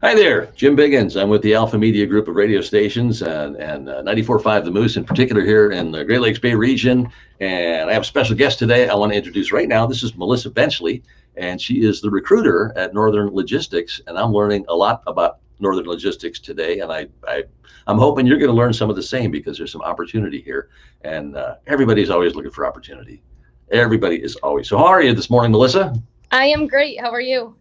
Hi there, Jim Biggins. I'm with the Alpha Media Group of radio stations and 94.5 The Moose in particular here in the Great Lakes Bay region. And I have a special guest today I want to introduce right now. This is Melissa Benchley, and she is the recruiter at Northern Logistics. And I'm learning a lot about Northern Logistics today. And I'm hoping you're going to learn some of the same because there's some opportunity here. And everybody's always looking for opportunity. Everybody is always. So how are you this morning, Melissa? I am great. How are you?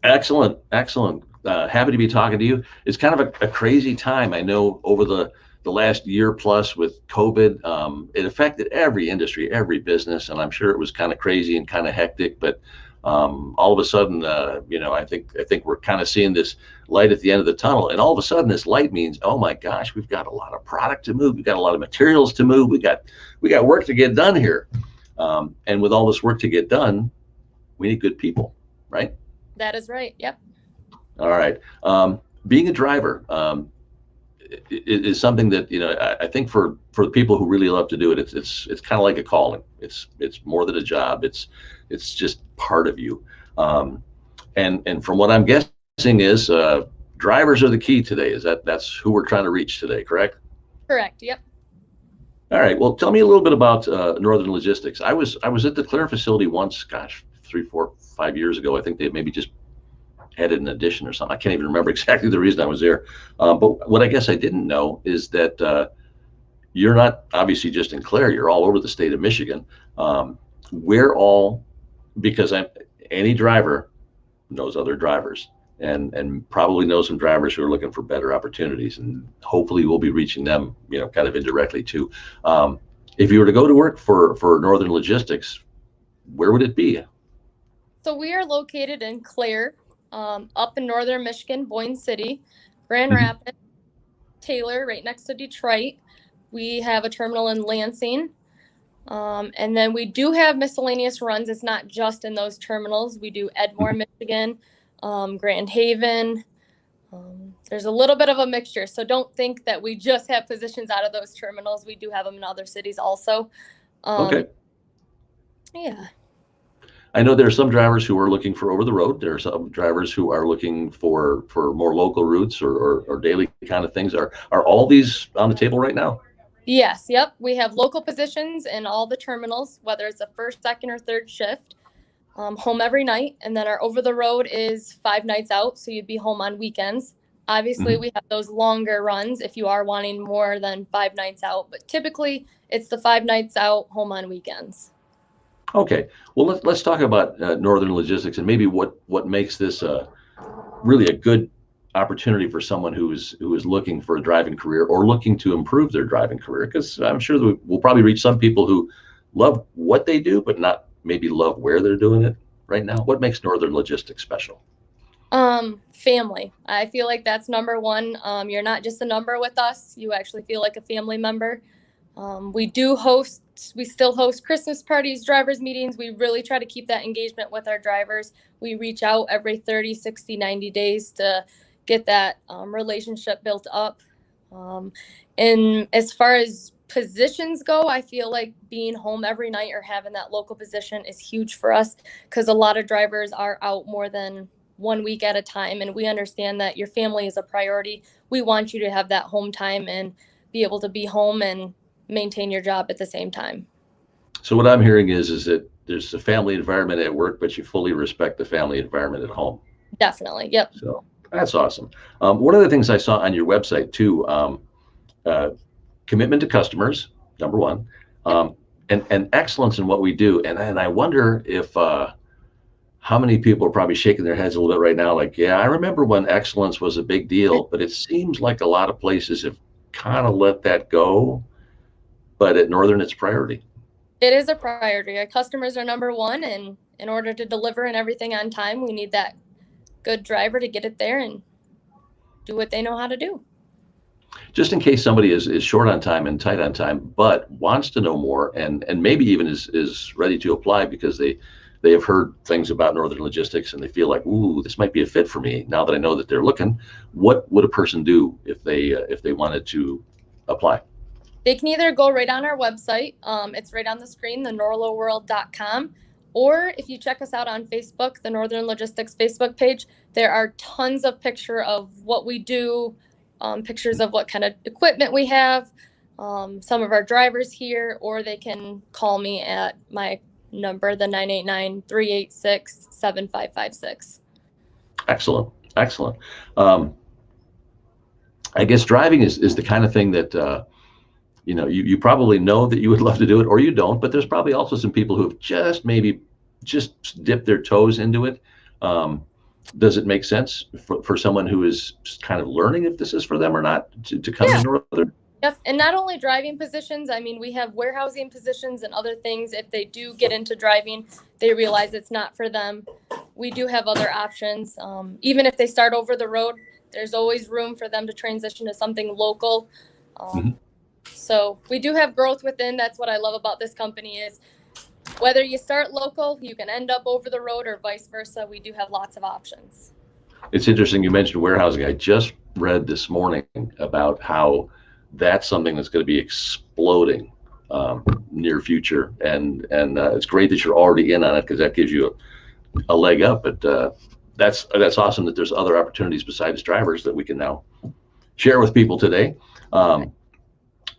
Excellent, excellent. Happy to be talking to you. It's kind of a crazy time. I know over the last year plus with COVID, it affected every industry, every business, and I'm sure it was kind of crazy and kind of hectic. But all of a sudden, I think we're kind of seeing this light at the end of the tunnel. And all of a sudden, this light means, oh my gosh, we've got a lot of product to move. We've got a lot of materials to move. We got work to get done here. And with all this work to get done, we need good people, right? That is right. Yep. All right. Being a driver is something that, I think for the people who really love to do it, it's kind of like a calling. It's more than a job. It's just part of you. And from what I'm guessing is drivers are the key today. That's who we're trying to reach today, correct? Correct. Yep. All right. Well, tell me a little bit about Northern Logistics. I was at the Clare facility once, gosh, 3, 4, 5 years ago. I think they maybe just added an addition or something. I can't even remember exactly the reason I was there. But what I guess I didn't know is that you're not obviously just in Clare, you're all over the state of Michigan. Because any driver knows other drivers and probably knows some drivers who are looking for better opportunities, and hopefully we'll be reaching them, kind of indirectly too. If you were to go to work for Northern Logistics, where would it be? So we are located in Clare, up in northern Michigan, Boyne City, Grand Rapids, Taylor, right next to Detroit. We have a terminal in Lansing. And then we do have miscellaneous runs. It's not just in those terminals. We do Edmore, Michigan, Grand Haven. There's a little bit of a mixture. So don't think that we just have positions out of those terminals. We do have them in other cities also. Okay. Yeah. I know there are some drivers who are looking for over the road. There are some drivers who are looking for more local routes or daily kind of things. Are all these on the table right now? Yes. Yep. We have local positions in all the terminals, whether it's a first, second, or third shift, home every night. And then our over the road is 5 nights out. So you'd be home on weekends. Obviously, we have those longer runs if you are wanting more than 5 nights out. But typically, it's the 5 nights out, home on weekends. Okay, well let's talk about Northern Logistics and maybe what makes this really a good opportunity for someone who is looking for a driving career or looking to improve their driving career. Because I'm sure that we'll probably reach some people who love what they do, but not maybe love where they're doing it right now. What makes Northern Logistics special? Family. I feel like that's number one. You're not just a number with us. You actually feel like a family member. We still host Christmas parties, drivers meetings. We really try to keep that engagement with our drivers. We reach out every 30, 60, 90 days to get that relationship built up. And as far as positions go, I feel like being home every night or having that local position is huge for us because a lot of drivers are out more than 1 week at a time. And we understand that your family is a priority. We want you to have that home time and be able to be home and maintain your job at the same time. So what I'm hearing is that there's a family environment at work, but you fully respect the family environment at home. Definitely. Yep. So that's awesome. One of the things I saw on your website too, commitment to customers, number one, and excellence in what we do. And I wonder if how many people are probably shaking their heads a little bit right now, like, yeah, I remember when excellence was a big deal, but it seems like a lot of places have kind of let that go. But at Northern, it's priority. It is a priority. Our customers are number one, and in order to deliver and everything on time, we need that good driver to get it there and do what they know how to do. Just in case somebody is short on time and tight on time, but wants to know more and maybe even is ready to apply because they have heard things about Northern Logistics and they feel like, ooh, this might be a fit for me now that I know that they're looking. What would a person do if they wanted to apply? They can either go right on our website. It's right on the screen, thenorloworld.com, Or if you check us out on Facebook, the Northern Logistics Facebook page, there are tons of pictures of what we do, pictures of what kind of equipment we have, some of our drivers here, or they can call me at my number, the 989-386-7556. Excellent. Excellent. Um, I guess driving is the kind of thing that, you probably know that you would love to do it or you don't, but there's probably also some people who have just maybe just dipped their toes into it. Um, does it make sense for someone who is kind of learning if this is for them or not to come to Yeah. Northern? Yep. And not only driving positions, I mean, we have warehousing positions and other things. If they do get into driving, they realize it's not for them. We do have other options. Even if they start over the road, there's always room for them to transition to something local. Mhm. So we do have growth within. That's what I love about this company is whether you start local, you can end up over the road or vice versa. We do have lots of options. It's interesting you mentioned warehousing. I just read this morning about how that's something that's going to be exploding near future, and it's great that you're already in on it because that gives you a leg up. But that's awesome that there's other opportunities besides drivers that we can now share with people today. Um,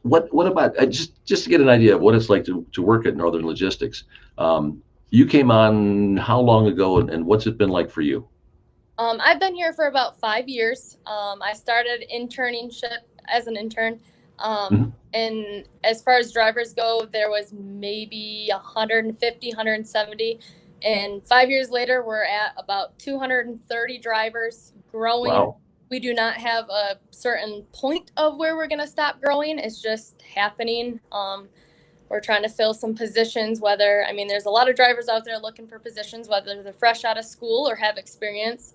what about just to get an idea of what it's like to work at Northern Logistics? You came on how long ago, and what's it been like for you? I've been here for about 5 years. I started internship as an intern. Mhm. And as far as drivers go, there was maybe 150, 170. And 5 years later, we're at about 230 drivers growing. Wow. We do not have a certain point of where we're going to stop growing. It's just happening. We're trying to fill some positions, there's a lot of drivers out there looking for positions, whether they're fresh out of school or have experience.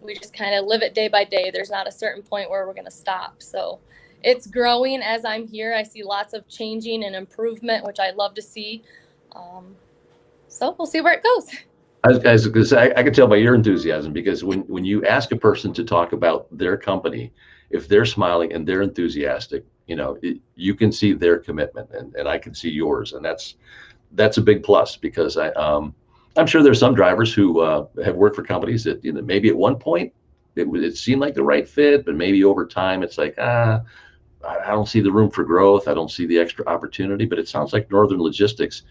We just kind of live it day by day. There's not a certain point where we're going to stop. So it's growing as I'm here. I see lots of changing and improvement, which I love to see. So we'll see where it goes. I was going to say, I can tell by your enthusiasm because when you ask a person to talk about their company, if they're smiling and they're enthusiastic, you can see their commitment, and I can see yours, and that's a big plus because I'm sure there's some drivers who have worked for companies that maybe at one point it seemed like the right fit, but maybe over time it's like I don't see the room for growth, I don't see the extra opportunity. But it sounds like Northern Logistics,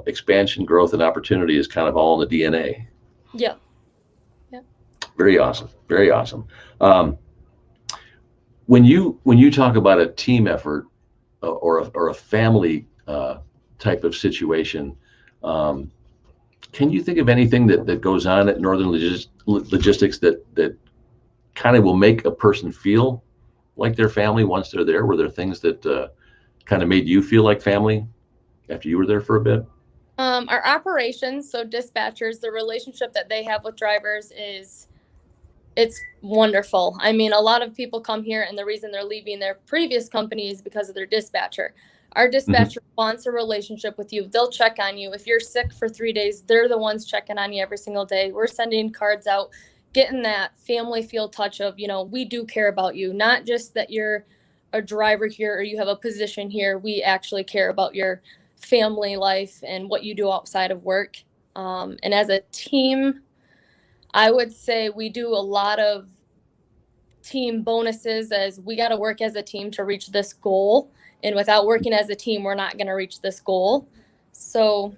expansion, growth, and opportunity is kind of all in the DNA. Yeah. Yeah. Very awesome. Very awesome. Um, when you talk about a team effort or a family type of situation, um, can you think of anything that goes on at Northern Logistics that kind of will make a person feel like their family once they're there? Were there things that kind of made you feel like family after you were there for a bit? Our operations, so dispatchers, the relationship that they have with drivers it's wonderful. I mean, a lot of people come here and the reason they're leaving their previous company is because of their dispatcher. Our Mhm. dispatcher wants a relationship with you. They'll check on you. If you're sick for 3 days, they're the ones checking on you every single day. We're sending cards out, getting that family feel touch of, we do care about you. Not just that you're a driver here or you have a position here. We actually care about your family life and what you do outside of work. And as a team, I would say we do a lot of team bonuses as we got to work as a team to reach this goal. And without working as a team, we're not going to reach this goal. So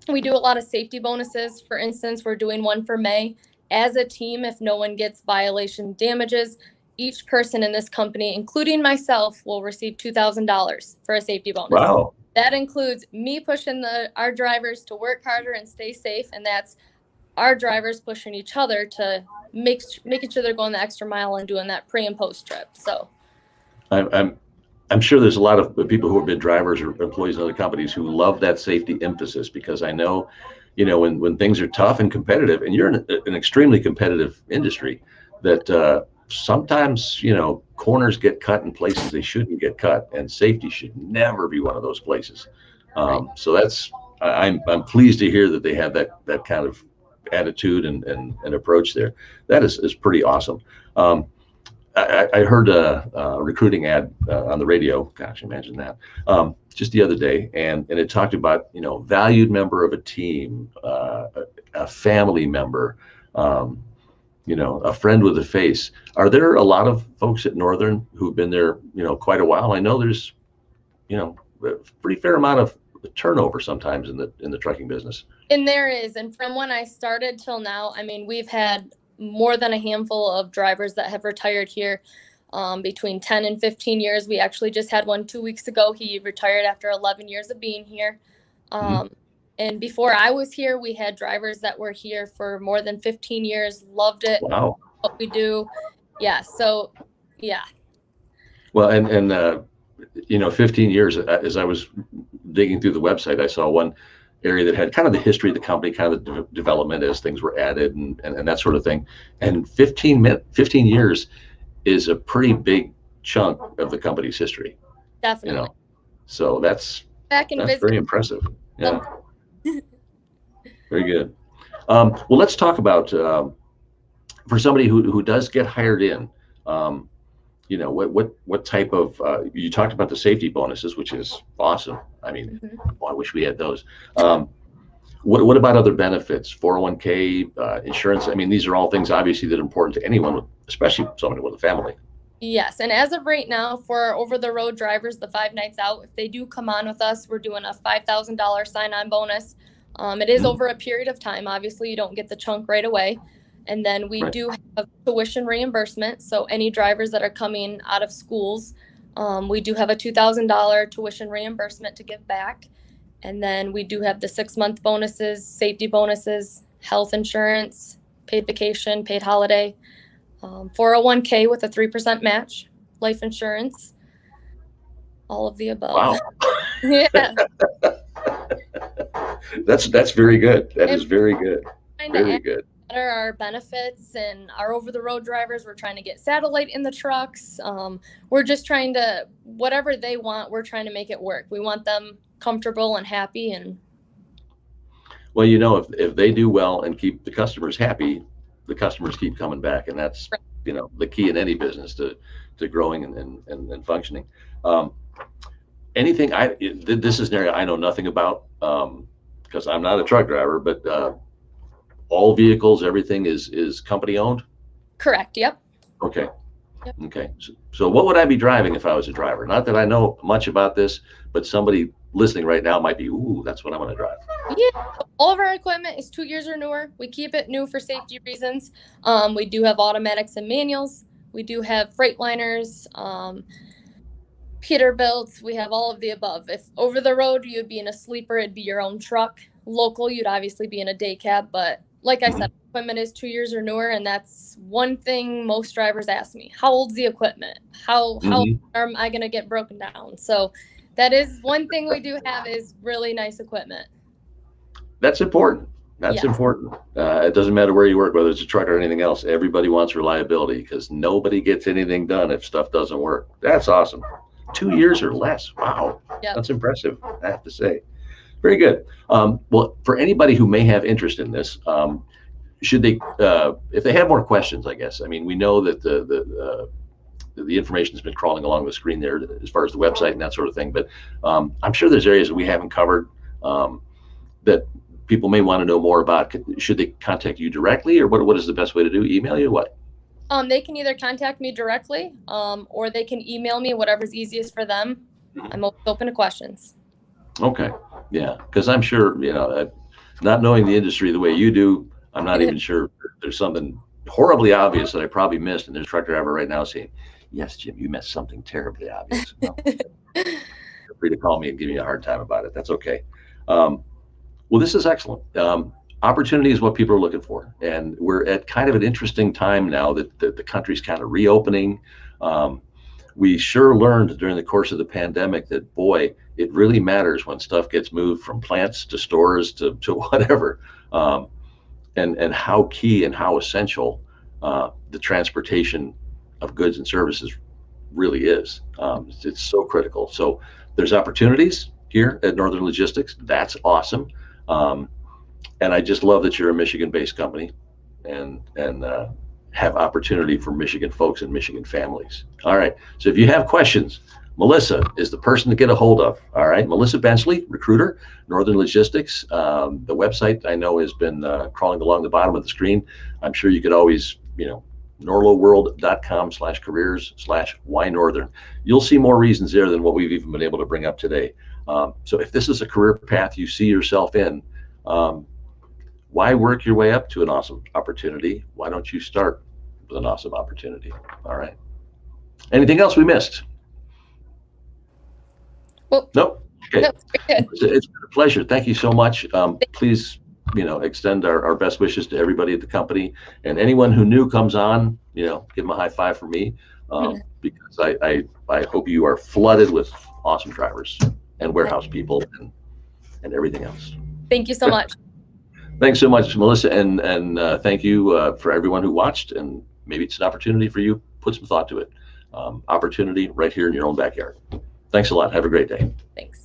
we do a lot of safety bonuses. For instance, we're doing one for May. As a team, if no one gets violation damages, each person in this company, including myself, will receive $2,000 for a safety bonus. Wow. That includes me pushing our drivers to work harder and stay safe, and that's our drivers pushing each other to making sure they're going the extra mile and doing that pre and post trip. So I'm sure there's a lot of people who have been drivers or employees in other companies who love that safety emphasis because I know, when things are tough and competitive, and you're in an extremely competitive industry, that sometimes corners get cut in places they shouldn't get cut, and safety should never be one of those places. right. So I'm pleased to hear that they have that kind of attitude and approach there. That is pretty awesome. Um, I heard a recruiting ad on the radio. Gosh, imagine that. Just the other day, and it talked about, valued member of a team, a family member, um, a friend with a face. Are there a lot of folks at Northern who've been there, quite a while? I know there's, a pretty fair amount of turnover sometimes in the trucking business. And there is, and from when I started till now, I mean, we've had more than a handful of drivers that have retired here, between 10 and 15 years. We actually just had one 2 weeks ago. He retired after 11 years of being here. Mhm. And before I was here, we had drivers that were here for more than 15 years, loved it, Wow. what we do. Yeah. So, yeah, Well, and 15 years, as I was digging through the website, I saw one area that had kind of the history of the company, kind of the development as things were added and that sort of thing. And 15 years is a pretty big chunk of the company's history, you definitely. know. So that's Back and that's visit very impressive. Yeah, them. very good. Well, let's talk about for somebody who does get hired in. Um, what type of you talked about the safety bonuses, which is awesome. I mean, Mhm. I wish we had those. What about other benefits, 401k, insurance? I mean, these are all things obviously that are important to anyone, especially somebody with a family. Yes, and as of right now, for over the road drivers, the 5 nights out, if they do come on with us, we're doing a $5,000 sign on bonus. It is Mhm. over a period of time. Obviously, you don't get the chunk right away. And then we Right. do have tuition reimbursement. So any drivers that are coming out of schools, we do have a $2,000 tuition reimbursement to give back. And then we do have the 6 month bonuses, safety bonuses, health insurance, paid vacation, paid holiday, 401k with a 3% match, life insurance, all of the above. Wow, Yeah. that's very good. That And is very good. trying to Very add good. better our benefits and our over the road drivers. We're trying to get satellite in the trucks. We're just trying to, whatever they want, we're trying to make it work. We want them comfortable and happy. And Well, if they do well and keep the customers happy, the customers keep coming back, and that's the key in any business to growing and functioning. Um, anything this is an area I know nothing about because I'm not a truck driver, but all vehicles, everything is company owned. correct. Yep. Okay. Yep. Okay. So what would I be driving if I was a driver? Not that I know much about this, but somebody listening right now might be, ooh, that's what I want to drive. Yeah. All of our equipment is 2 years or newer. We keep it new for safety reasons. We do have automatics and manuals. We do have Freightliners, Peterbilts. We have all of the above. If over the road you'd be in a sleeper, it'd be your own truck. Local, you'd obviously be in a day cab. But like I Mhm. said, equipment is 2 years or newer, and that's one thing most drivers ask me: how old's the equipment? How Mhm. am I gonna get broken down? So that is one thing we do have is really nice equipment. That's important. That's Yes. important. It doesn't matter where you work, whether it's a truck or anything else. Everybody wants reliability because nobody gets anything done if stuff doesn't work. That's awesome. 2 years or less. Wow, Yep. that's impressive. I have to say. Very good. Well, for anybody who may have interest in this, should they, if they have more questions, I guess. I mean, we know that the information has been crawling along the screen there as far as the website and that sort of thing. But I'm sure there's areas that we haven't covered that people may want to know more about. Should they contact you directly, or what is the best way to do? Email you? What? They can either contact me directly, or they can email me, whatever's easiest for them. Mhm. I'm always open to questions. Okay. Yeah, because I'm sure not knowing the industry the way you do, I'm not even sure there's something horribly obvious that I probably missed, and there's a truck driver right now saying, "Yes, Jim, you missed something terribly obvious." Well, feel free to call me and give me a hard time about it. That's okay. Um, Well, this is excellent. Opportunity is what people are looking for, and we're at kind of an interesting time now that the country's kind of reopening. Um, we sure learned during the course of the pandemic that, boy, it really matters when stuff gets moved from plants to stores to whatever, um, and how key and how essential the transportation of goods and services really is. It's so critical. So there's opportunities here at Northern Logistics. That's awesome. Um, and I just love that you're a Michigan-based company, and have opportunity for Michigan folks and Michigan families. All right. So if you have questions, Melissa is the person to get a hold of. All right. Melissa Benchley, recruiter, Northern Logistics. The website I know has been crawling along the bottom of the screen. I'm sure you could always, norloworld.com/careers/whynorthern. You'll see more reasons there than what we've even been able to bring up today. So if this is a career path you see yourself in, why work your way up to an awesome opportunity? Why don't you start with an awesome opportunity? All right. Anything else we missed? Well, nope. Okay. no, good. It's been a pleasure. Thank you so much. Please, extend our best wishes to everybody at the company, and anyone who new comes on, give them a high five for me, because I hope you are flooded with awesome drivers and warehouse people and everything else. Thank you so much. Thanks so much, Melissa, and thank you for everyone who watched, and maybe it's an opportunity for you. Put some thought to it. Opportunity right here in your own backyard. Thanks a lot. Have a great day. Thanks.